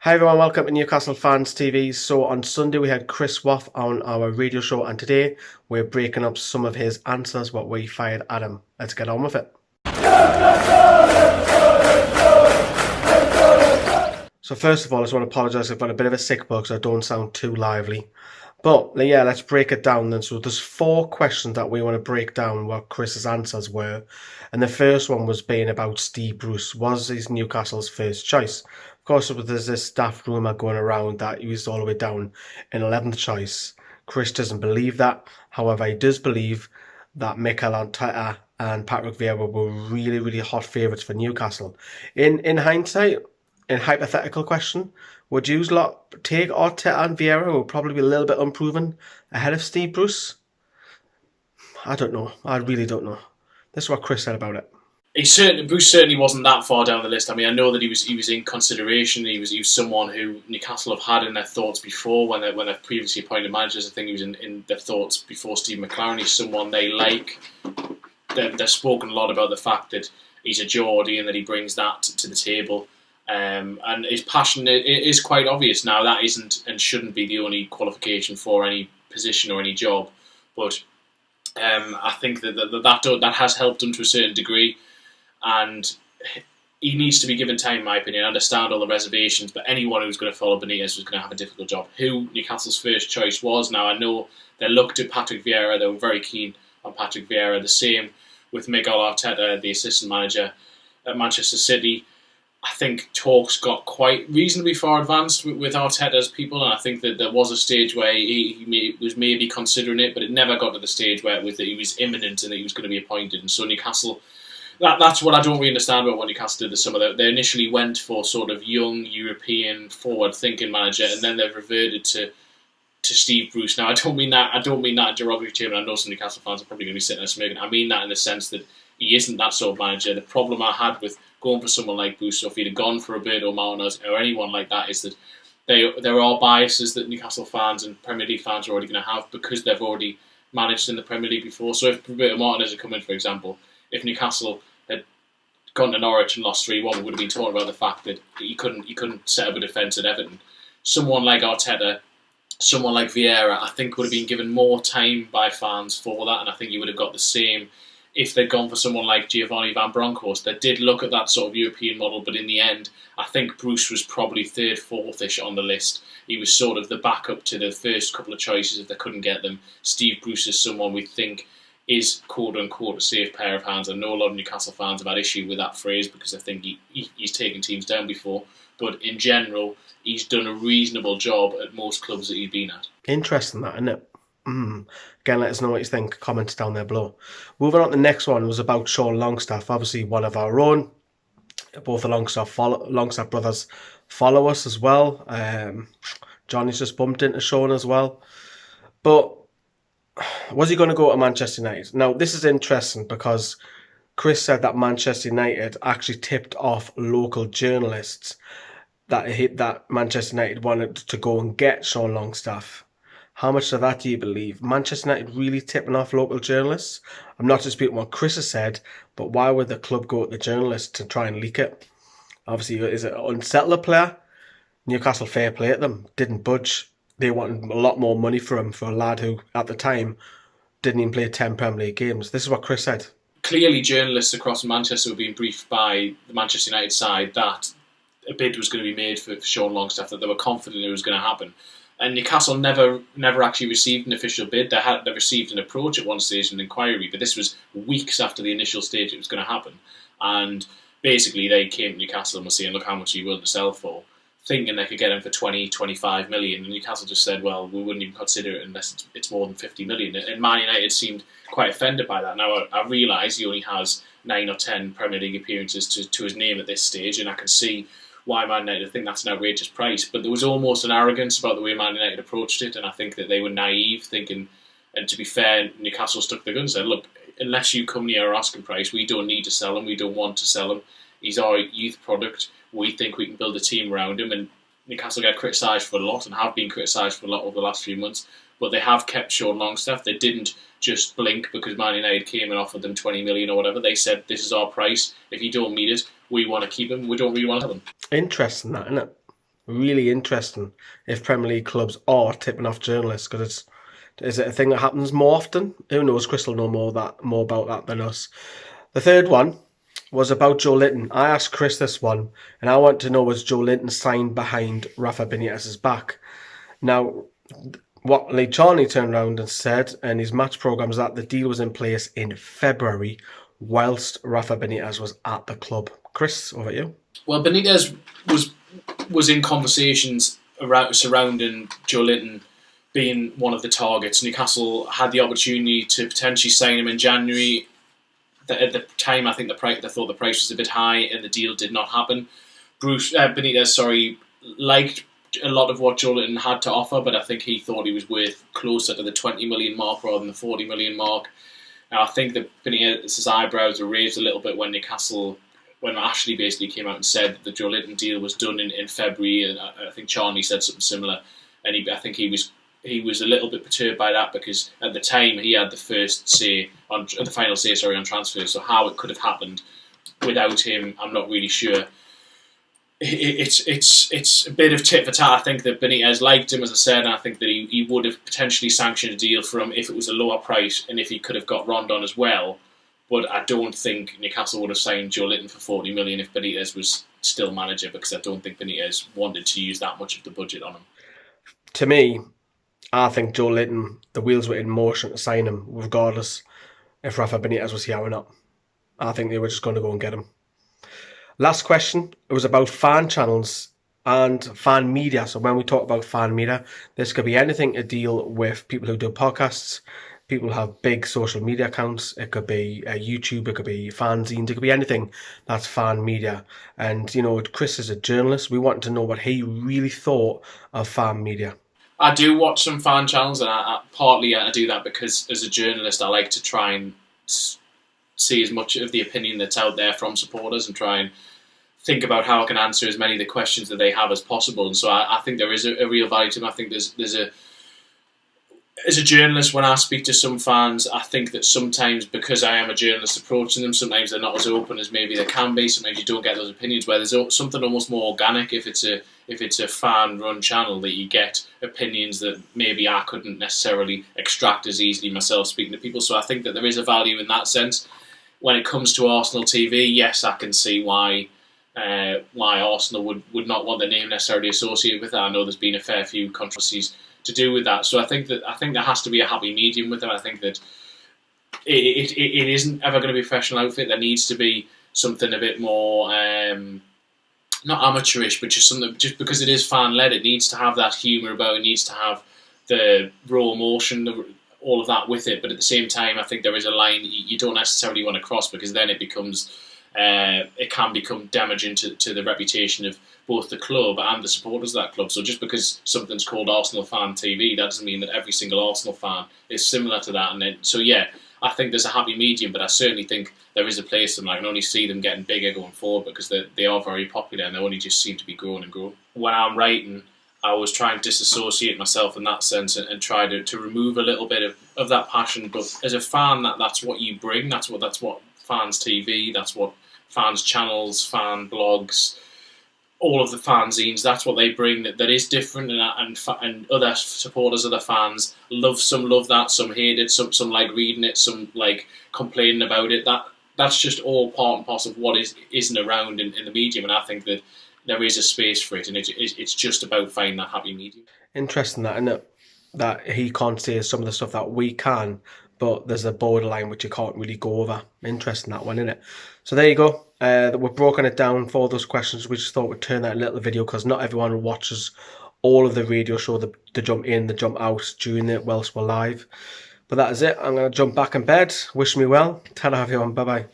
Hi everyone, welcome to Newcastle Fans TV. So on Sunday we had Chris Waugh on our radio show, and today we're breaking up some of his answers, what we fired at him. Let's get on with it. So first of all, I just want to apologise. I've got a bit of a sick bug, so I don't sound too lively. But yeah, let's break it down then. So there's 4 questions that we want to break down what Chris's answers were. And the first one was being about Steve Bruce. Was he Newcastle's first choice? Of course, there's this daft rumour going around that he was all the way down in 11th choice. Chris doesn't believe that. However, he does believe that Mikel Arteta and Patrick Vieira were really, really hot favourites for Newcastle. In hindsight, in hypothetical question, would you take Arteta and Vieira, who will probably be a little bit unproven, ahead of Steve Bruce? I don't know. I really don't know. This is what Chris said about it. Bruce certainly wasn't that far down the list. I mean, I know that he was in consideration. He was someone who Newcastle have had in their thoughts before when they've previously appointed managers. I think he was in their thoughts before Steve McLaren. He's someone they like. They've spoken a lot about the fact that he's a Geordie and that he brings that to the table. And his passion is quite obvious now. That isn't and shouldn't be the only qualification for any position or any job, but I think that has helped him to a certain degree, and he needs to be given time, in my opinion. I understand all the reservations, but anyone who's going to follow Benitez was going to have a difficult job. Who Newcastle's first choice was, now I know they looked at Patrick Vieira. They were very keen on Patrick Vieira. The same with Mikel Arteta, the assistant manager at Manchester City. I think talks got quite reasonably far advanced with Arteta's people, and I think that there was a stage where he was maybe considering it, but it never got to the stage where it was that he was imminent and that he was going to be appointed. And so Newcastle, that's what I don't really understand about what Newcastle did this summer. They initially went for sort of young European forward-thinking manager, and then they've reverted to Steve Bruce. Now I don't mean that in derogatory terms. I know some Newcastle fans are probably going to be sitting there smirking. I mean that in the sense that he isn't that sort of manager. The problem I had with going for someone like Bruce, or if he'd have gone for Roberto Martinez or anyone like that, is that there are biases that Newcastle fans and Premier League fans are already going to have because they've already managed in the Premier League before. So if Roberto Martinez had come in, for example, if Newcastle had gone to Norwich and lost 3-1, we would have been talking about the fact that he couldn't set up a defence at Everton. Someone like Arteta, someone like Vieira, I think would have been given more time by fans for that, and I think you would have got the same if they'd gone for someone like Giovanni Van Bronckhorst. They did look at that sort of European model, but in the end, I think Bruce was probably 3rd, 4th-ish on the list. He was sort of the backup to the first couple of choices if they couldn't get them. Steve Bruce is someone we think is quote-unquote a safe pair of hands. I know a lot of Newcastle fans have had issue with that phrase because I think he's taken teams down before, but in general, he's done a reasonable job at most clubs that he's been at. Interesting that, isn't it? Again, let us know what you think. Comments down there below. Moving on to the next one was about Sean Longstaff. Obviously, one of our own. Both the Longstaff brothers follow us as well. Johnny's just bumped into Sean as well. But was he going to go to Manchester United? Now, this is interesting because Chris said that Manchester United actually tipped off local journalists that Manchester United wanted to go and get Sean Longstaff. How much of that do you believe? Manchester United really tipping off local journalists? I'm not disputing what Chris has said, but why would the club go to the journalists to try and leak it? Obviously, is it unsettle a player? Newcastle, fair play at them, didn't budge. They wanted a lot more money for him, for a lad who, at the time, didn't even play 10 Premier League games. This is what Chris said. Clearly, journalists across Manchester were being briefed by the Manchester United side that a bid was going to be made for Sean Longstaff, that they were confident it was going to happen. And Newcastle never actually received an official bid. They received an approach at one stage, an inquiry, but this was weeks after the initial stage it was going to happen. And basically they came to Newcastle and were saying, look, how much are you willing to sell for? Thinking they could get him for 20, 25 million. And Newcastle just said, well, we wouldn't even consider it unless it's more than 50 million. And Man United seemed quite offended by that. Now, I realise he only has 9 or 10 Premier League appearances to his name at this stage, and I can see why Man United think that's an outrageous price. But there was almost an arrogance about the way Man United approached it, and I think that they were naive, thinking, and to be fair, Newcastle stuck their guns and said, look, unless you come near our asking price, we don't need to sell him, we don't want to sell him. He's our youth product. We think we can build a team around him, and Newcastle get criticised for a lot and have been criticised for a lot over the last few months, but they have kept Sean Longstaff. They didn't just blink because Man United came and offered them 20 million or whatever. They said, this is our price. If you don't meet it, we want to keep him. We don't really want to have him. Interesting that, isn't it? really interesting if Premier League clubs are tipping off journalists, because is it a thing that happens more often? Who knows? Chris will know more about that than us. The third one was about Joe Linton. I asked Chris this one, and I want to know, was Joe Linton signed behind Rafa Benitez's back? Now, what Lee Charney turned around and said in his match programme is that the deal was in place in February, whilst Rafa Benitez was at the club. Chris, over to you. Well, Benitez was in conversations surrounding Joe Linton being one of the targets. Newcastle had the opportunity to potentially sign him in January. At the time, I think they thought the price was a bit high, and the deal did not happen. Benitez, liked a lot of what Joe Linton had to offer, but I think he thought he was worth closer to the 20 million mark rather than the 40 million mark. Now, I think that Benitez's eyebrows were raised a little bit when Ashley basically came out and said that the Joe Linton deal was done in February, and I think Charney said something similar, and I think he was a little bit perturbed by that, because at the time he had the final say on transfers. So how it could have happened without him, I'm not really sure. It's a bit of tit for tat. I think that Benitez liked him, as I said, and I think that he would have potentially sanctioned a deal for him if it was a lower price and if he could have got Rondon as well. But I don't think Newcastle would have signed Joe Linton for 40 million if Benitez was still manager, because I don't think Benitez wanted to use that much of the budget on him. To me, I think Joe Linton, the wheels were in motion to sign him, regardless if Rafa Benitez was here or not. I think they were just going to go and get him. Last question, it was about fan channels and fan media. So when we talk about fan media, this could be anything to deal with people who do podcasts, people who have big social media accounts. It could be YouTube, it could be fanzines, it could be anything that's fan media. And, Chris is a journalist. We want to know what he really thought of fan media. I do watch some fan channels, and partly I do that because as a journalist I like to try and see as much of the opinion that's out there from supporters and try and think about how I can answer as many of the questions that they have as possible. And so I think there is a real value to them. I think as a journalist, when I speak to some fans, I think that sometimes, because I am a journalist approaching them, sometimes they're not as open as maybe they can be. Sometimes you don't get those opinions, where there's something almost more organic if it's a fan-run channel, that you get opinions that maybe I couldn't necessarily extract as easily myself speaking to people. So I think that there is a value in that sense. When it comes to Arsenal TV, yes, I can see why Arsenal would not want their name necessarily associated with that. I know there's been a fair few controversies to do with that. So I think there has to be a happy medium with them. I think that it isn't ever going to be a professional outfit. There needs to be something a bit more not amateurish, but just because it is fan led, it needs to have that humour about it. It needs to have the raw emotion, all of that with it. But at the same time, I think there is a line you don't necessarily want to cross, because then it can become damaging to the reputation of both the club and the supporters of that club. So just because something's called Arsenal Fan TV, that doesn't mean that every single Arsenal fan is similar to that. I think there's a happy medium, but I certainly think there is a place for them. I can only see them getting bigger going forward, because they are very popular and they only just seem to be growing and growing. When I'm writing, I always try and disassociate myself in that sense and try to remove a little bit of that passion. But as a fan, that's what you bring. That's what fans TV, that's what fans channels, fan blogs, all of the fanzines, that's what they bring that is different, and other supporters, other fans love that, some hate it, some like reading it, some like complaining about it. That's just all part and parcel of what isn't around in the medium, and I think that there is a space for it, and it's just about finding that happy medium. Interesting that, isn't it? That he can't say some of the stuff that we can, but there's a borderline which you can't really go over. Interesting, that one, isn't it? So there you go. We've broken it down for those questions. We just thought we'd turn that little video, because not everyone watches all of the radio show, the jump in, the jump out during it whilst we're live. But that is it. I'm going to jump back in bed. Wish me well. Ta-ra, everyone. Bye-bye.